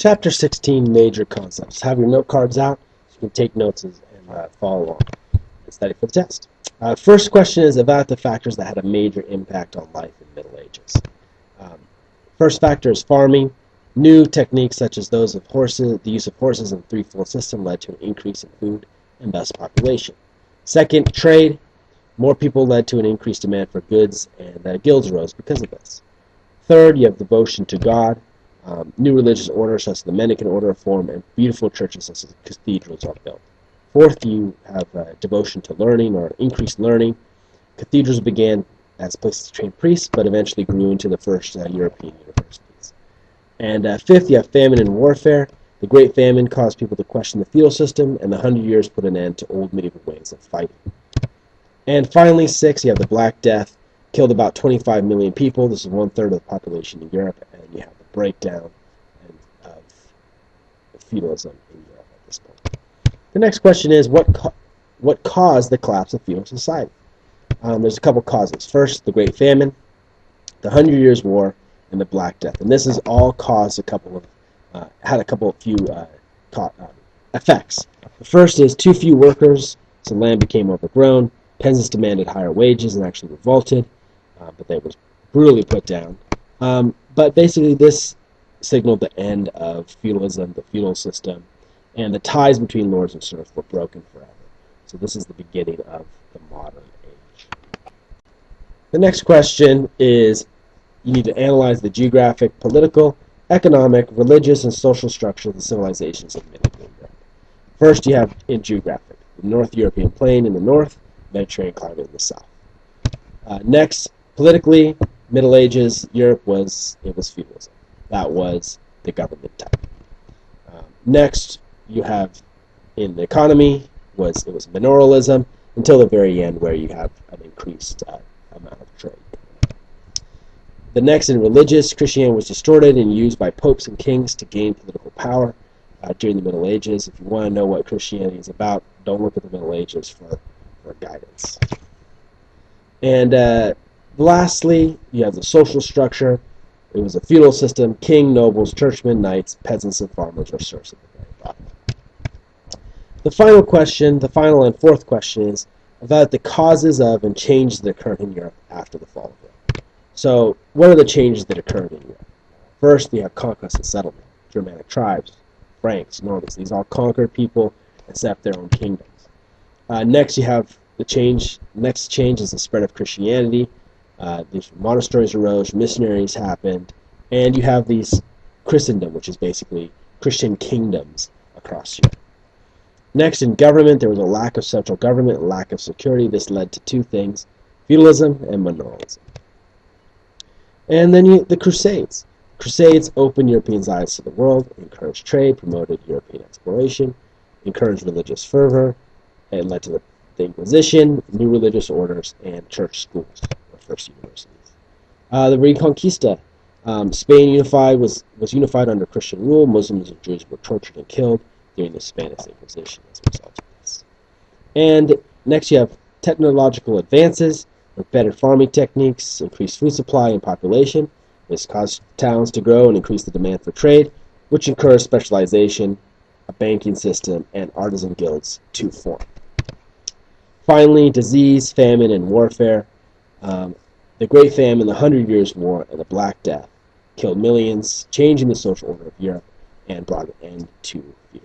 Chapter 16, Major Concepts. Have your note cards out so you can take notes and follow along and study for the test. First question is about the factors that had a major impact on life in the Middle Ages. First factor is farming. New techniques such as those of horses, the use of horses and the threefold system led to an increase in food and thus population. Second, trade. More people led to an increased demand for goods, and guilds arose because of this. Third, you have devotion to God. New religious orders such as the Mendicant order form and beautiful churches such as cathedrals are built. Fourth, you have devotion to learning or increased learning. Cathedrals began as places to train priests, but eventually grew into the first European universities. And fifth, you have famine and warfare. The Great Famine caused people to question the feudal system, and the 100 Years put an end to old medieval ways of fighting. And finally, sixth, you have the Black Death. Killed about 25 million people. This is 1/3 of the population in Europe, and you have the breakdown of feudalism in Europe at this point. The next question is, what caused the collapse of feudal society? There's a couple causes. First, the Great Famine, the 100 Years' War, and the Black Death. And this has all caused had a few effects. The first is too few workers, so land became overgrown. Peasants demanded higher wages and actually revolted, but they were brutally put down. But basically this signaled the end of feudalism, the feudal system, and the ties between lords and serfs were broken forever. So this is the beginning of the modern age. The next question is, you need to analyze the geographic, political, economic, religious, and social structure of the civilizations of medieval Europe. First, you have in geographic, the North European plain in the north, Mediterranean climate in the south. Next, politically, Middle Ages, Europe was feudalism. That was the government type. Next, you have in the economy, it was manorialism until the very end where you have an increased amount of trade. The next, in religious, Christianity was distorted and used by popes and kings to gain political power during the Middle Ages. If you want to know what Christianity is about, don't look at the Middle Ages for guidance. And lastly, you have the social structure. It was a feudal system. King, nobles, churchmen, knights, peasants, and farmers are serfs at the very bottom. The final and fourth question is about the causes of and changes that occurred in Europe after the fall of Rome. So, what are the changes that occurred in Europe? First, you have conquest and settlement. Germanic tribes, Franks, Normans, these all conquered people and set up their own kingdoms. Next, you have the change. Next change is the spread of Christianity. These monasteries arose, missionaries happened, and you have these Christendom, which is basically Christian kingdoms across Europe. Next, in government, there was a lack of central government, a lack of security. This led to two things: feudalism and manorialism. And then the Crusades. Crusades opened Europeans' eyes to the world, encouraged trade, promoted European exploration, encouraged religious fervor. It led to the Inquisition, new religious orders, and church schools, or first universities. The Reconquista. Spain was unified under Christian rule. Muslims and Jews were tortured and killed during the Spanish Inquisition as a result of this. And next you have technological advances, like better farming techniques, increased food supply and population. This caused towns to grow and increase the demand for trade, which encouraged specialization, a banking system, and artisan guilds to form. Finally, disease, famine, and warfare. The Great Famine, the 100 Years' War, and the Black Death killed millions, changing the social order of Europe and brought an end to feudalism.